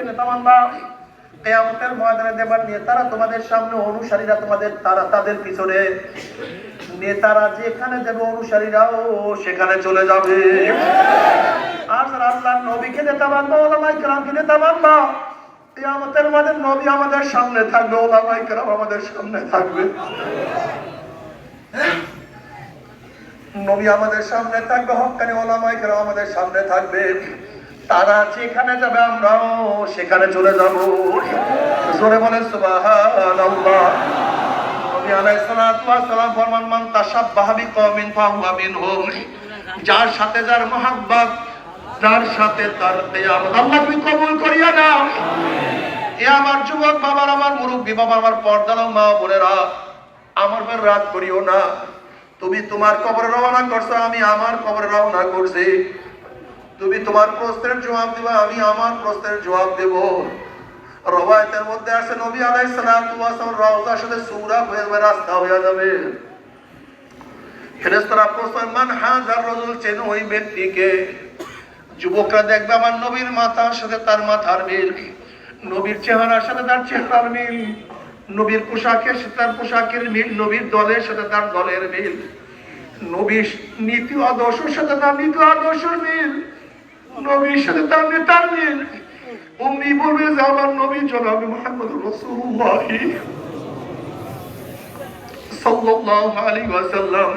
নেতা বান্দা কিয়ামতের ময়দানে দেবার নেতারা তোমাদের সামনে, অনুসারীরা তোমাদের তাদের পিছনে, নেতারা যেখানে যাবে অনুসারীরাও সেখানে চলে যাবে। আর যারা আল্লাহর নবীকে নেতা মানবা, ওলামায়ে কেরামকে নেতা মানবা, কিয়ামতের মাঠে নবী আমাদের সামনে থাকবে, ওলামায়ে কেরাম আমাদের সামনে থাকবে। নবী আমাদের সামনে থাকবে, হক্কানি ওলামায়ে কেরাম আমাদের সামনে থাকবে। তারা যেখানে যাবে আমরাও সেখানে চলে যাব। জোরে বলেন সুবহানাল্লাহ। নবী আলাইহিস সালাতু ওয়াস সালাম ফরমান, মান তাশাব্বাহা বিকওমিন ফাহুয়া মিনহুম। যার সাথে যার মহব্বত, তার সাথে তার কিয়ামত। আল্লাহ তুমি কবুল করিয়া নাও। এ আমার যুবক বাবার, আমার মুরব্বী বাবা, আমার পর্দার মা বোনেরা, আমার উপর রাগ করিও না। তুমি তোমার কবরে রওনা করছো, আমি আমার কবরে রওনা করছি। তুমি তোমার প্রশ্নের জবাব দিবা, আমি আমার প্রশ্নের জবাব দেব। রওয়ায়াতের মধ্যে আছে নবী আলাইহিস সালাতু ওয়াস সালাম রওজার সাথে সূরা হয়ে যাবে, রাস্তা হয়ে যাবে। ফেরেশতারা প্রশ্ন, মান হাযার রাজুল, চেনো ওই ব্যক্তিকে? যুবকরা দেখবে আমার নবীর মাথার সাথে তার মাথার মিল, নবীর চেহারার সাথে তার চেহারার মিল, নবীর পোশাকের সাথে তার পোশাকের মিল, নবীর দলের সাথে তার দলের মিল, নবীর নীতি আদর্শের সাথে তার নীতি আদর্শের মিল, নবীর সাথে তার নেতার মিল। উম্মি বলবে যে আমার নবী জনাব মুহাম্মদুর রাসূলুল্লাহ সাল্লাল্লাহু আলাইহি ওয়াসাল্লাম।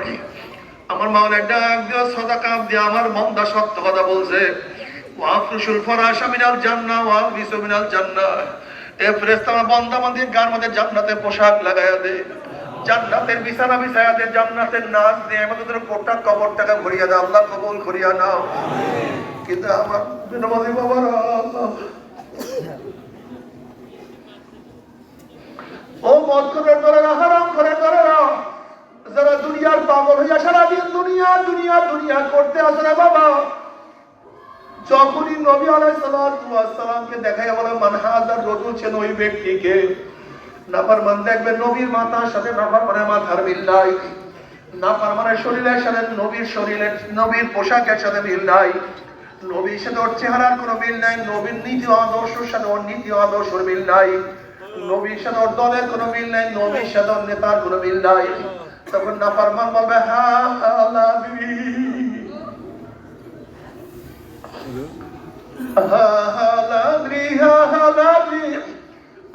আমার মাওলা ডাক দিয়ে সাদাকা দিয়ে আমার বান্দা সত্য কথা বলছে। ওয়াফরুশুল ফরাশা মিনাল জান্নাহ ওয়া বিসু মিনাল জান্নাহ। এ ফেরেশতা বান্দা বান্দির গার মধ্যে জান্নাতের পোশাক লাগায়া দে, জান্নাতের বিছানা বিছায়া দে, জান্নাতের নাচ দে, আমাদের কোটা কবরটাকে ভরিয়া দে। আল্লাহ কবুল করিয়া নাও। কিন্তু আমার বিনবাদী বাবারা, ও মদ করে ধরে না, হারাম করে ধরে না, যারা দুনিয়ার পাগল হইয়া সারাদিন দুনিয়া দুনিয়া দুনিয়া করতে আসে না বাবা, যখনই নবী আলাইহিস সালাতু ওয়াস সালামকে দেখাইয়া বলে মান হাযার রাজুল, চেনো ওই ব্যক্তিকে? নাফরমান দেখবে নবীর মাথার সাথে নাফরমানের মাথার মিল নাই, নাফরমানের শরীরের সাথে নবীর শরীরের, নবীর পোশাকের সাথে মিল নাই, নবীর সাথে ওর চেহারার কোনো মিল নাই, নবীর নীতি আদর্শের সাথে ওর নীতি আদর্শের মিল নাই, নবীর সাথে ওর দলের কোনো মিল নাই, নবীর সাথে ওর নেতার কোনো মিল নাই। তখন নাফরমান বলবে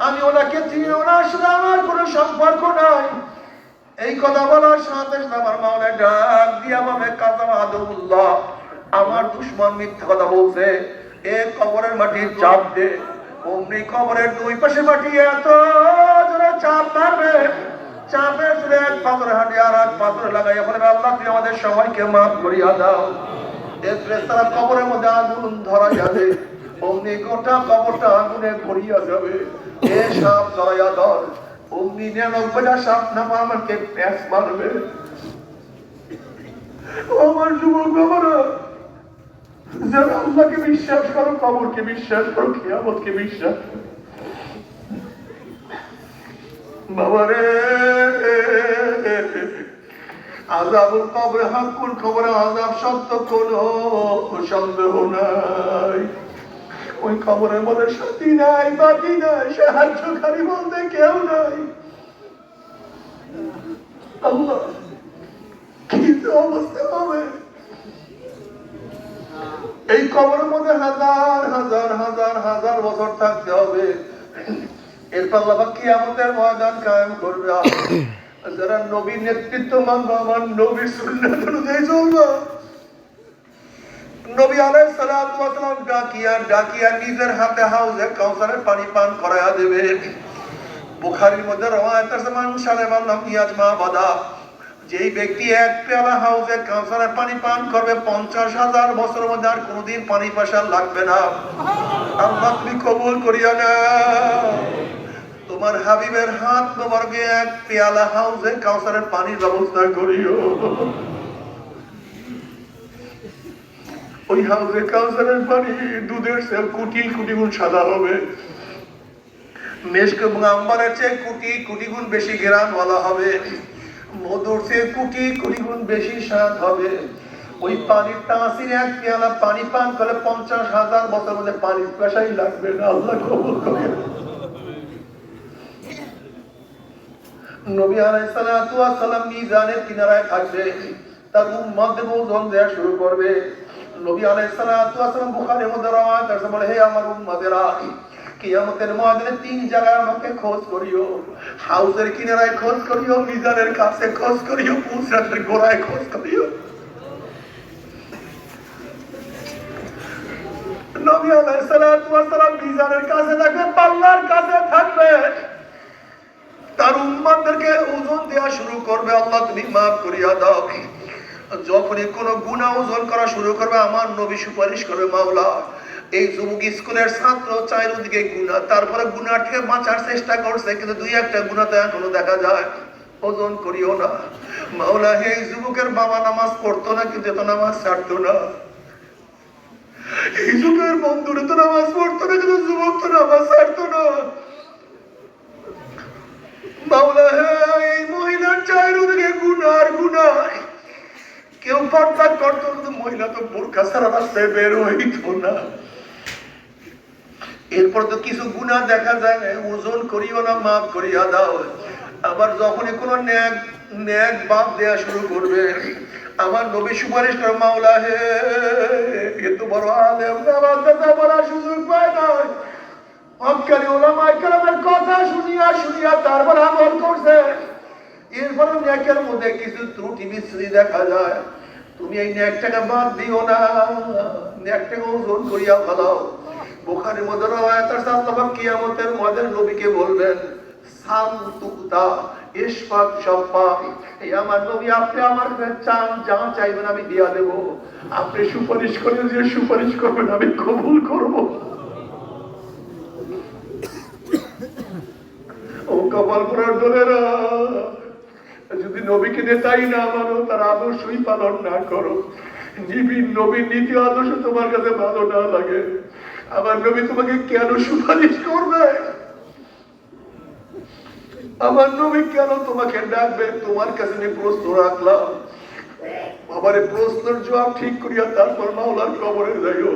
আমি ওনাকে চিনি, ওনার সাথে আমার কোনো সম্পর্ক নাই। এই কথা বলার সাথে সাথে আমার মাওলা ডাক দিয়া বলে, কাযাবা আদুল্লাহ, আমার দুশমন মিথ্যা কথা বলছে, এ কবরের মাটির চাপ দে। অমনি কবরের দুই পাশে মাটি এত জোরে চাপ মারবে, চাপে জুড়ে এক পাথর হাঁটি আর এক পাথর লাগাইয়া বলবে, আল্লাহ তুমি আমাদের সবাইকে মাফ করিয়া দাও। এ ফেরেশতারা কবরের মধ্যে আগুন ধরা যাবে, অমনি গোটা কবরটা আগুনে ভরিয়া যাবে। এ সাপ ধরাইয়া ধর, অমনি 99টা সাপ নাফরমানকে প্যাঁচ মারবে। আমার যুবক বাবারা, যারা আল্লাহকে বিশ্বাস করো, কবরকে বিশ্বাস করো, কিয়ামতকে বিশ্বাস করো, বাবারে, আযাবুল কবর হাক্কুন, কবরে আযাব সত্য, কোনো সন্দেহ নাই। ওই কবরের মধ্যে সাথী নাই, বাতি নাই, সাহায্যকারী বলতে কেউ নাই। আল্লাহ কি অবস্থা হবে! এই কবরের মধ্যে হাজার হাজার হাজার হাজার বছর থাকতে হবে। এরপর আল্লাহ কিয়ামতের ময়দান কায়েম করবে। যারা নবীর নেতৃত্ব মানবে, আমার নবীর সুন্নাত অনুযায়ী চলবে, নবী আলাইহিস সালাতু ওয়াস সালাম ডাকিয়া নিজের হাতে হাউজে কাউসারের পানি পান করায়া দেবে। বুখারীর মধ্যে রওয়ায়াত আছে, মান শারিবা লাম ইয়াজমা বাদা, যেই ব্যক্তি এক পেয়ালা হাউজে কাউসারের পানি পান করবে, 50,000 বছরের মধ্যে আর কোনোদিন পানি পাশা লাগবে না। আল্লাহ তুমি কবুল করিয়া নাও। তোমার হাবিবের হাত মোবারকে এক পেয়ালা হাউজে কাউসারের পানির ব্যবস্থা করিও। ওই হাউজে কাউসারের পানি দুধের চেয়ে কোটি কোটি গুণ সাদা হবে, মেশক এবং আম্বারের চেয়ে কোটি কোটি গুণ বেশি ঘ্রাণওয়ালা হবে, মধুর চেয়ে কোটি কোটি গুণ বেশি স্বাদ হবে। ওই পানির তাসির এক পেয়ালা পানি পান করলে 50,000 বছর মধ্যে পানির পেশাই লাগবে না। আল্লাহ কবুল করে। নবী আলাইহিস সালাতু ওয়াস সালাম মিজানের কিনারায় থাকবে, তার উম্মতদের ওজন দেয়া শুরু করবে। নবী আলাইহিস সালাতু ওয়াস সালাম বুখারীর মধ্যে রওয়ায়াত আছে, বলে হে আমার উম্মতেরা, কিয়ামতের ময়দানে 3 জায়গায় আমাকে খোঁজ করিও। হাউজের কিনারায় খোঁজ করিও, মিজানের কাছে খোঁজ করিও, পুরসাতের গোড়ায় খোঁজ করিও। নবী আলাইহিস সালাতু ওয়াস সালাম মিজানের কাছে থাকবে, পাল্লার কাছে থাকবে, তার উম্মতদেরকে ওজন দেয়া শুরু করবে। আল্লাহ তুমি মাফ করিয়া দাও। যখনই কোনো গুনাহ ওজন করা শুরু করবে, আমার নবী সুপারিশ করবে, মাওলা এই যুবক স্কুলের ছাত্র চারিদিকে গুনাহ, তারপরে গুনাহ থেকে বাঁচার চেষ্টা করছে, কিন্তু 2-1টা গুনাহ তো এখনো দেখা যায়, ওজন করিও না মাওলা। এই যুবকের বাবা নামাজ পড়তো না, কিন্তু এত নামাজ ছাড়তো না। এই যুবকের বন্ধুরা তো নামাজ পড়তো না, কিন্তু যুবক তো নামাজ ছাড়তো না মাওলা। এই মহিলার চারিদিকে গুনাহ, কেউ পর্দা করতো, কিন্তু মহিলা তো বোরকা ছাড়া রাস্তায় বের হইতো না। এরপর তো কিছু গুনাহ দেখা যায়, ওজন করিও না, মাফ করিয়া দাও। আবার যখনই কোনো ন্যাক বাদ দেয়া শুরু করবে, আমার নবী সুপারিশ করে, মাওলা হে এত বড় আলেম আমার কথা বলার সুযোগ পায় না, হক্কানি উলামায়ে কেরামের কথা শুনিয়া তারপর আমল করছে, এরপর ন্যাকের মধ্যে কিছু ত্রুটি বিচ্যুতি দেখা যায়, তুমি এই ন্যাকটাকে বাদ দিও না, ন্যাকটাকে ওজন করিয়া ফেলাও। বুখারীর মধ্যে রওয়ায়াত আছে, আল্লাহ কিয়ামতের ময়দানে নবীকে বলবেন, সামতুতা ইশফাক শাফা, এই আমার নবী আপনি আমার চান, যা চাইবেন আমি দিয়া দেব, আপনি সুপারিশ করেন, যে সুপারিশ করবেন আমি কবুল করব। ও কপাল পোড়ার দলেরা, যদি নবীকে নেতাই না মানো, তার আদর্শই পালন না করো, নবীর নীতি আদর্শ তোমার কাছে ভালো না লাগে, আমার নবী তোমাকে কেন সুপারিশ করবে? আমার নবী কেন তোমাকে ডাকবে? তোমার কাছে আমি প্রশ্ন রাখলাম, আমার এই প্রশ্নের জবাব ঠিক করিয়া তারপর মাওলার কবরে যাইও।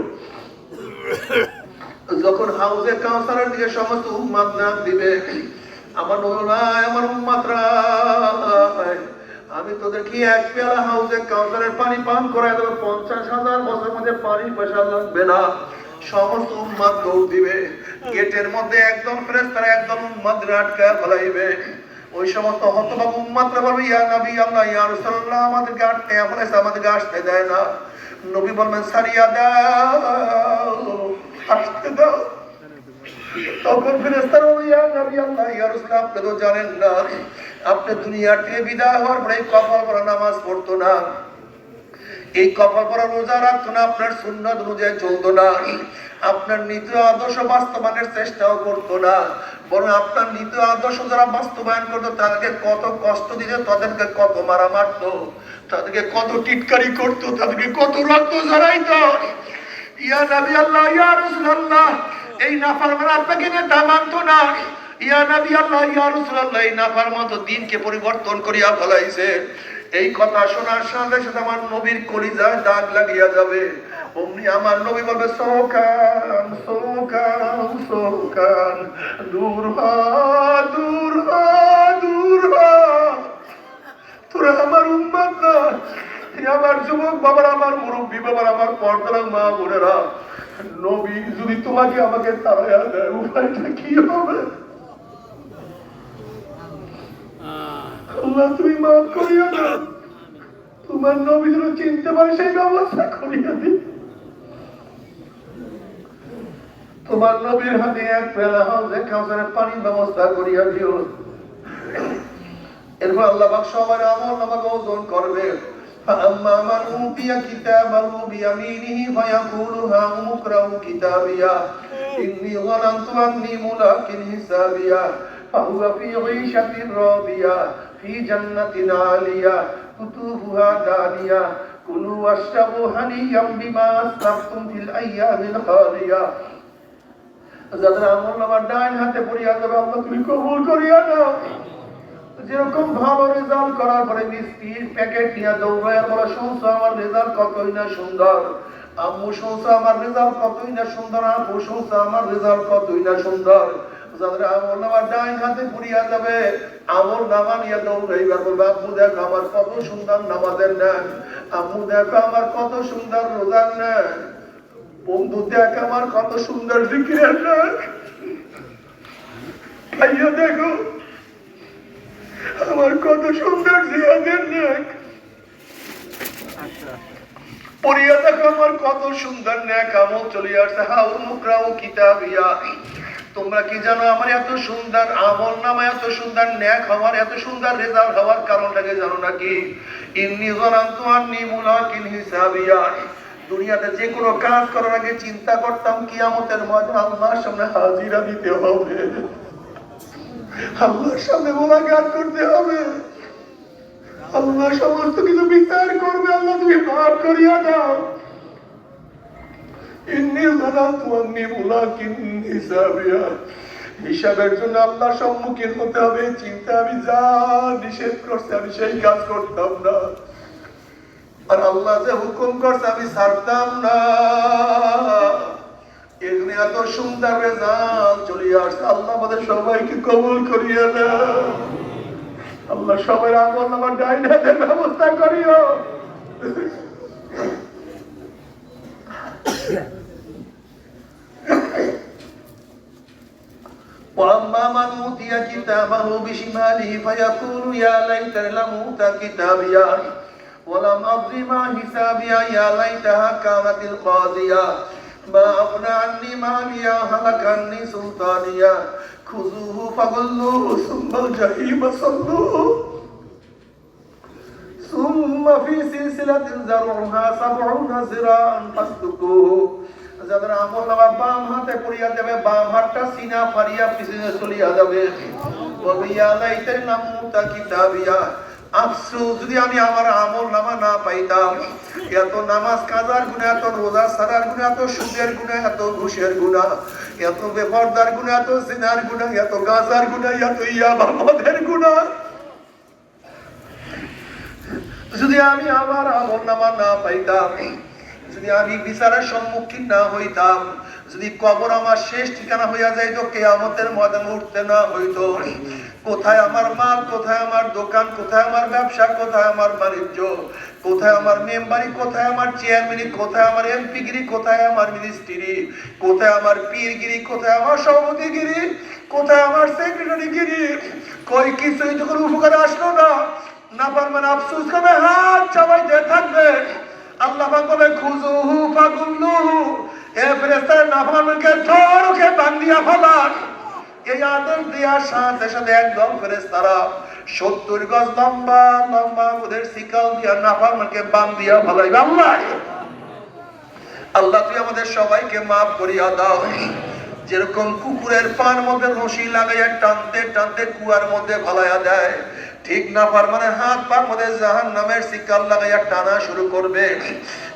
যখন হাউজে কাউসারের দিকে সমস্ত উম্মত নাক দিবে, আমার নবী নাই, আমার উম্মতরা, আমি তোদেরকে এক পেয়ালা হাউজে কাউসারের পানি পান করায় দেবো, 50,000 বছরের মধ্যে পানি পয়সা লাগবে না। সমস্ত উম্মত দৌড় দিবে, গেটের মধ্যে একদম ফেরেশতারা একদম উম্মতদের আটকায় ফেলাইবে। ওই সমস্ত হতভাগ উম্মতরা বলবে, ইয়া নবী আল্লাহ, ইয়া রাসূলুল্লাহ, আমাদেরকে আটকায় ফেলাইছে, আমাদেরকে আসতে দেয় না। নবী বলবেন, সারিয়া দাও, আসতে দাও। তখন ফেরেশতারা বলবে, ইয়া নবী আল্লাহ, ইয়া রাসূল, আপনি তো জানেন না, আপনি দুনিয়া থেকে বিদায় হওয়ার পরে কপাল পরা নামাজ পড়তো না, এই কপাল পরা রোজা রাখতো না, আপনার সুন্নাত অনুযায়ী চলতো না, আপনার নীতি আদর্শ বাস্তবায়নের চেষ্টাও করতো না, বরং আপনার নীতি আদর্শ যারা বাস্তবায়ন করতো তাদেরকে কত কষ্ট দিত, তাদেরকে কত মারা মারতো, তাদেরকে কত টিটকারি করতো, তাদেরকে কত রক্ত ঝরাইতো। ইয়া নবী আল্লাহ, ইয়া রাসূলুল্লাহ, এই নাফরমান আপনাকে নেতা মানতো না, ইয়া নবী আল্লাহ, ইয়া রাসূলুল্লাহ, এই নাফরমান তো দিনকে পরিবর্তন করিয়া ফেলাইছে। এই কথা শোনার সাথে সাথে আমার নবীর কলিজায় দাগ লাগিয়া যাবে। অমনি আমার নবী বলবে, সৌকান সৌকান সৌকান, দূর হ দূর হ দূর হ, তোরা আমার উম্মত না, আমার যুবক বাবার, আমার মুরব্বী বাবার, আমার পর্দার মা বোনেরা, নবী যদি তোমাকে আমাকে তাড়াইয়া দেয়, উপায়টা কি হবে? আল্লাহ তুমি মাফ করিয়া দাও, তোমার নবী যেন চিনতে পারে সেই ব্যবস্থা করিয়া দিই। তোমার নবীর হাতে এক পেয়ালা হাউজে কাউসারের পানির ব্যবস্থা করিয়া দিও। এরপর আল্লাহ পাক সবার আমল নামাকে ওজন করবে। فأما من أوتي كتابه بيمينه فيقول هاؤم اقرءوا كتابيه إني ظننت أني ملاق حسابيه فهو في عيشة راضية في جنة عالية قطوفها دانية كلوا واشربوا هنيئا بما أسلفتم في الأيام الخالية। যাদের আমল নামার ডাইন হাতে পড়িয়া যাবে, আল্লাহ তুমি কবুল করিয়া নাও। যেরকম ভালো রেজাল্ট করার পরে মিষ্টির প্যাকেট নিয়ে দৌড়ায় বলা, শুনছো আমার রেজাল্ট কতই না সুন্দর, আম্মু শুনছো আমার রেজাল্ট কতই না সুন্দর, আব্বু শুনছো আমার রেজাল্ট কতই না সুন্দর। যাদের আমল নামা ডাইন হাতে পুড়িয়া যাবে, আমল নামা নিয়ে দৌড়াইবার বলবে, আব্বু দেখো আমার কত সুন্দর নামাজের নেন, আম্মু দেখো আমার কত সুন্দর রোজার নেন, বন্ধু দেখ আমার কত সুন্দর জিকিরের নেন, ভাইয়া দেখো আমার কত সুন্দর জিয়াদের নেক, পড়িয়া দেখো আমার কত সুন্দর নেক আমল চলে আসছে। হাউ মুকরাউ কিতাবিয়া, তোমরা কি জানো আমার এত সুন্দর আমল নামা, এত সুন্দর নেক হওয়ার, এত সুন্দর রেজাল্ট হওয়ার কারণটাকে জানো নাকি? ইন্নী যানানতু আন্নী মুলাকিন হিসাবিয়া, দুনিয়াতে যে কোনো কাজ করার আগে চিন্তা করতাম কিয়ামতের ময়দানে আল্লাহর সামনে হাজিরা দিতে হবে, আল্লাহর সামনে মোলাকাত করতে হবে, আল্লাহ সমস্ত কিছু বিচার করবে, আল্লাহ তুমি মাফ করিয়া দাও। ইন্নী যানানতু আন্নী মুলাকিন হিসাবিয়া, হিসাবের জন্য আল্লাহর সম্মুখীন হতে হবে, চিন্তা আমি যা নিষেধ করছে আমি সেই কাজ করতাম না, আর আল্লাহ যে হুকুম করছে আমি ছাড়তাম না। এগুলি এত সুন্দর রেজাল্ট চলে আসছে, আল্লাহ আমাদের সবাইকে কবুল করিয়া দাও। আল্লাহ সবাই আমল নামার ডাইন হাতের ব্যবস্থা করিও। وأما من أوتي كتابه بشماله فيقول يا ليتني لم أوت كتابيا ولم أدر ما حسابيا يا ليتها كانت القاضية ما أغنى عني ماليا هلك عني سلطانيا خذوه فغلوه ثم الجحيم صلوه ثم في سلسلة ذرعها 70 ذراعا فاسلكوه। যাদের আমল নামা বাম হাতে পড়িয়া যাবে, বাম হাতটা সিনা ফাড়িয়া পিছনে চলিয়া যাবে, বলবে ইয়া লাইতানি লাম উতা কিতাবিয়া, আফসোস যদি আমি আমার আমল নামা না পাইতাম, এত নামাজ কাজার গুনাহ, এত রোজা সারার গুনাহ, এত সুদের গুনাহ, এত ঘুষের গুনাহ, এত বেপরদার গুনাহ, এত জিনার গুনাহ, এত গাঁজার গুনাহ, এত ইয়াবা মদের গুনাহ, যদি আমি আমার আমল নামা না পাইতাম, যদি আমি বিচারের সম্মুখীন না হইতাম, যদি কবর আমার শেষ ঠিকানা হইয়া যাইত, কিয়ামতের ময়দানে উঠতে না হইতো, কোথায় আমার মাল, কোথায় আমার দোকান, কোথায় আমার ব্যবসা, কোথায় আমার বাণিজ্য, কোথায় আমার মেম্বারি, কোথায় আমার চেয়ারম্যানি, কোথায় আমার এমপিগিরি, কোথায় আমার মিনিস্ট্রি, কোথায় আমার পীরগিরি, কোথায় আমার সভাপতিগিরি, কোথায় আমার সেক্রেটারিগিরি, কই কিছুই তো কোনো উপকারে আসলো না। না পারবেন আফসোস করে হাত চাবাইতে থাকবে। আল্লাহ পাক বলে খুজুহু ফাগুল্লুহু, এ ফেরেশতারা নাফরমানকে ধরকে বান্ধিয়া ফেলান। এই আদেশ দেওয়ার সাথে সাথে একদম ফেরেশতারা 70 গজ লম্বা লম্বা ওদের শিকল দিয়া নাফরমানকে বান্ধিয়া ফেলাইবে। আল্লাহ তুই আমাদের সবাইকে মাফ করিয়া দাও। যেরকম কুকুরের পার মধ্যে রশি লাগাইয়া টানতে টানতে কুয়ার মধ্যে ফেলাইয়া দেয়, ঠিক না মানে হাত পার মধ্যে জাহান্নামের শিকল লাগাইয়া টানা শুরু করবে।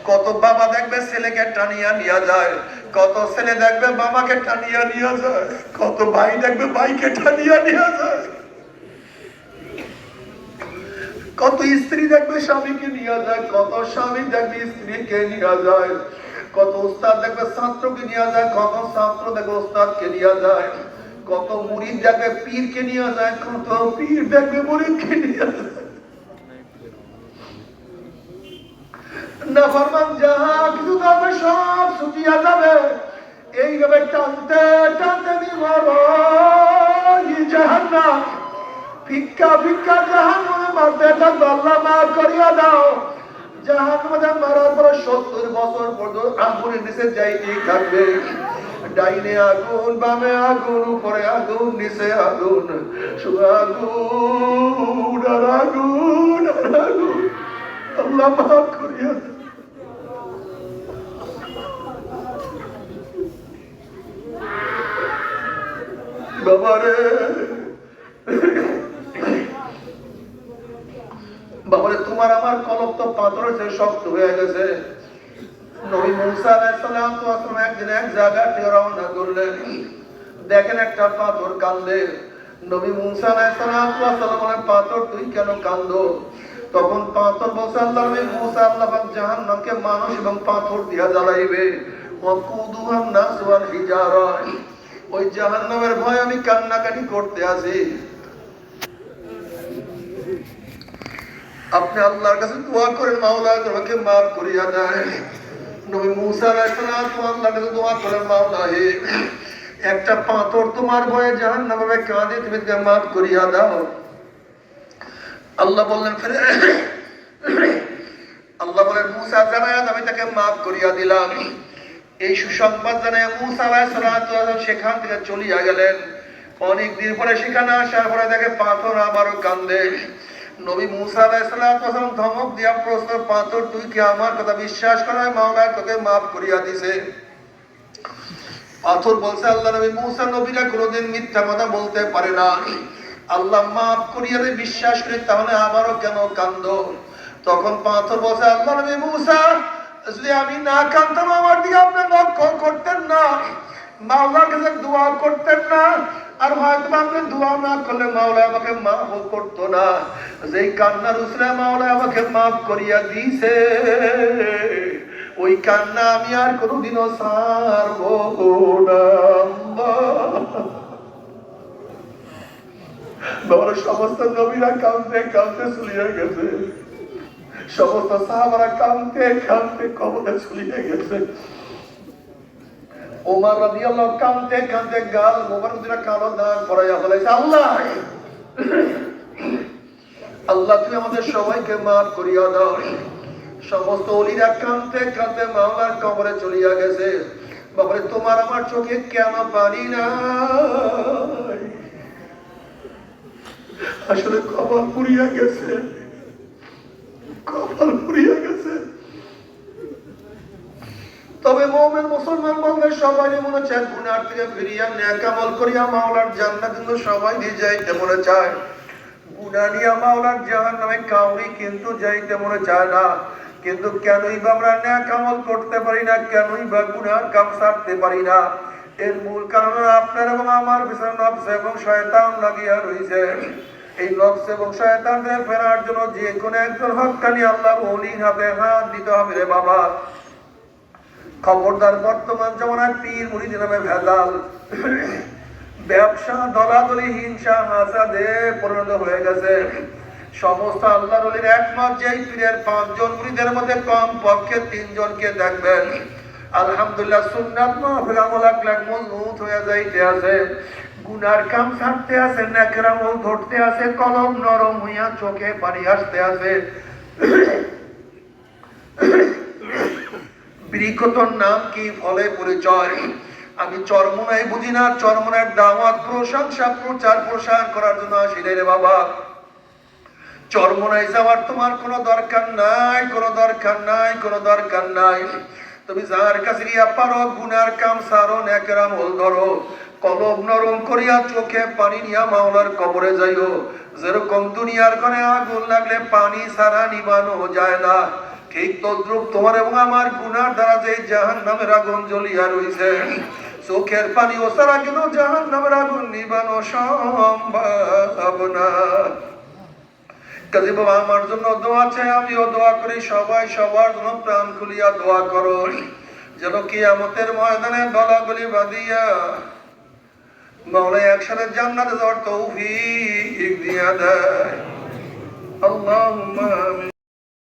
কত বাবা দেখবে ছেলেকে টানিয়া নিয়ে যায়, কত ছেলে দেখবে বাবাকে টানিয়া নিয়ে যায়, কত ভাই দেখবে ভাইকে টানিয়া নিয়ে যায়, কত স্ত্রী দেখবে স্বামীকে নিয়ে যায়, কত স্বামী দেখবে স্ত্রীকে নিয়ে যায়, কত উস্তাদ দেখবে ছাত্রকে নিয়ে যায়, কত ছাত্র দেখবে উস্তাদকে নিয়ে যায়, কত মুরিদ দেখবে পীরকে নিয়ে যায়, কত পীর দেখবে মুরিদকে নিয়ে যায়। নাফরমান যাহা কিছু করবে সব ছুটিয়া যাবে। এইভাবে টানতে টানতে নিমর জাহান্নাম, ভিক্ষা ভিক্ষা জাহান্নামে মারতে থাকবে। আল্লাহ মাফ করিয়া দাও। জাহান্নামে মারার পর 70 বছর পর্যন্ত আগুনের নিচে যাইতেই থাকবে। ডাইনে আগুন, বামে আগুন, উপরে আগুন, নিচে আগুন, শুধু আগুন আর আগুন আর আগুন। আল্লাহ মাফ করিয়া দাও। বাবারে বাবারে তোমার আমার কলব তো পাথরের চেয়ে শক্ত হয়ে গেছে। নবী মুসা আলাইহিস সালাম তো আসলে একদিন এক জায়গা থেকে রওনা করলেন, দেখেন একটা পাথর কান্দে। নবী মুসা আলাইহিস সালাম বলেন, পাথর তুই কেন কান্দো? তখন পাথর বলছে, আল্লাহ নবী মুসা, আল্লাহ পাক জাহান্নামকে মানুষ এবং পাথর দিয়া জ্বালাইবে। ওয়াকুদুহান নাস ওয়াল হিজারা, ওই জাহান্নামের ভয় আমি কান্নাকাটি করতে আছি। আপনি আল্লাহর কাছে দোয়া করেন, মাওলা আমাকে মাফ করিয়া দেয়। নবী মুসা আলাইহিস সালাম আল্লাহর কাছে দোয়া করেন, মাওলা হে, একটা পাথর তোমার ভয়ে জাহান্নামে কাঁদে, তুমি তাকে মাফ করিয়া দাও। আল্লাহ বললেন, ফিরে আল্লাহ বলেন, মুসা জানায় আমি তাকে মাফ করিয়া দিলাম। এই সুসংবাদ জানায় মুসা আলাইহিস সালাম সেখান থেকে চলিয়া গেলেন। অনেক দিন পরে সেখানে আসার পরে দেখে পাথর আবারও কান্দে। নবী মুসা আলাইহিস সালাম ধমক দিয়া প্রশ্ন, পাথর তুই কি আমার কথা বিশ্বাস করায় মাওলা তোকে মাফ করিয়া দিছে? পাথর বলছে, আল্লাহ নবী মুসা নবীরা কোনোদিন মিথ্যা কথা বলতে পারে না, আল্লাহ মাফ করিয়া দে, বিশ্বাস করি, তাহলে আবারও কেন কান্দো? তখন পাথর বলছে, আল্লাহ নবী মুসা, যদি আমি না কান্দতাম আমার দিকে আপনি লক্ষ্য করতেন না, মাওলার কাছে দোয়া করতেন না, আর হয়তো আপনি দোয়া না করলে মাওলা আমাকে মাফ করতো না। যেই কান্নার উসরে মাওলা আমাকে মাফ করিয়া দিছে, ওই কান্না আমি আর কোনোদিনও ছাড়বো না। বাবার সমস্ত নবীরা কাঁদতে কাঁদতে চলিয়ে গেছে, সমস্ত সাহাবারা কাঁদতে কাঁদতে কবরে চলিয়ে গেছে। ওমর রাদিয়াল্লাহু কাঁদতে কাঁদতে গাল মোবারক দুটা কালো দাগ পরাইয়া ফেলাইছে। আল্লাহ, আল্লাহ তুমি আমাদের সবাইকে মাফ করিয়া দাও। সমস্ত ওলিরা কাঁদতে কাঁদতে মাওলার কবরে চলিয়া গেছে। বাবারে, তোমার আমার চোখে কেন পানি নাই? আসলে কপাল পুড়িয়া গেছে, কপাল পুড়িয়া গেছে। তবে মুমিন মুসলমান বলবে সবাই মনে চায় গুনার থেকে ফিরিয়া নেক আমল করিয়া মাওলার জান্নাত কিন্তু সবাই দিয়ে যাইতে মনে চায়। গুনাহ নিয়া মাওলার জাহান্নামে কাউরি কিন্তু যাইতে মনে চায় না। কিন্তু কেনই বা আমরা নেক আমল করতে পারি না, কেনই বা গুনার কাম ছাড়তে পারি না? এর মূল কারণ আপনার এবং আমার পিছনে নফস এবং শয়তান লাগিয়া রয়েছে। এই নফস এবং শয়তানদের ফেরার জন্য যে কোনো একজন হক্কানি আল্লাহর ওলির হাতে হাত দিতে হবে রে বাবা। খবরদার, বর্তমান জমানায় পীর মুরিদ নামে ভেজাল, ব্যবসা, দলাদলি, হিংসা, হাসাদে পরিণত হয়ে গেছে। সমস্ত আল্লাহর ওলির একমত যে পীরের 5 জন মুরিদের মধ্যে কম পক্ষে 3 জনকে দেখবেন আলহামদুলিল্লাহ সুন্নাত মাহফিল আমল আকলাক মজবুত হয়ে যাইতে আছে, গুনার কাম ছাড়তে আছে, নেকের আমল ধরতে আছে, কলম নরম হইয়া চোখে পানি আসতে আছে। বৃক্ষতর নাম কি, ফলে পরিচয়। আমি চরমোনাই বুঝি না, চরমোনার দাওয়াত, প্রশংসা, প্রচার প্রসার করার জন্য আসি রে বাবা। চরমোনাই যাওয়ার তোমার কোনো দরকার নাই, কোনো দরকার নাই, কোনো দরকার নাই। তুমি যার কাছে গিয়া পারো গুনার কাম সারো, নেকের আমল ধরো, কলব নরম করিয়া চোখে পানি নিয়া মাওলার কবরে যাইও। যেরকম দুনিয়ার ঘরে আগুন লাগলে পানি ছাড়া নিবানো যায় না, ঠিক তদ্রুপ তোমার এবং আমার গুনার দ্বারা যে জাহান্নামের আগুন জ্বলিয়া রইছে, চোখের পানি ও ছাড়া কেন জাহান্নামের আগুন নিবানো সম্ভব না। কাজী বাবা, আমার জন্য দোয়া চাই, আমিও দোয়া করি, সবাই সবার জন্য প্রাণ খুলিয়া দোয়া করো, যেন কিয়ামতের ময়দানে গলাগলি বাঁধিয়া মাওলা একসাথে জান্নাতে যাওয়ার তৌফিক দিয়া দেয়। আল্লাহুম্মা আমিন।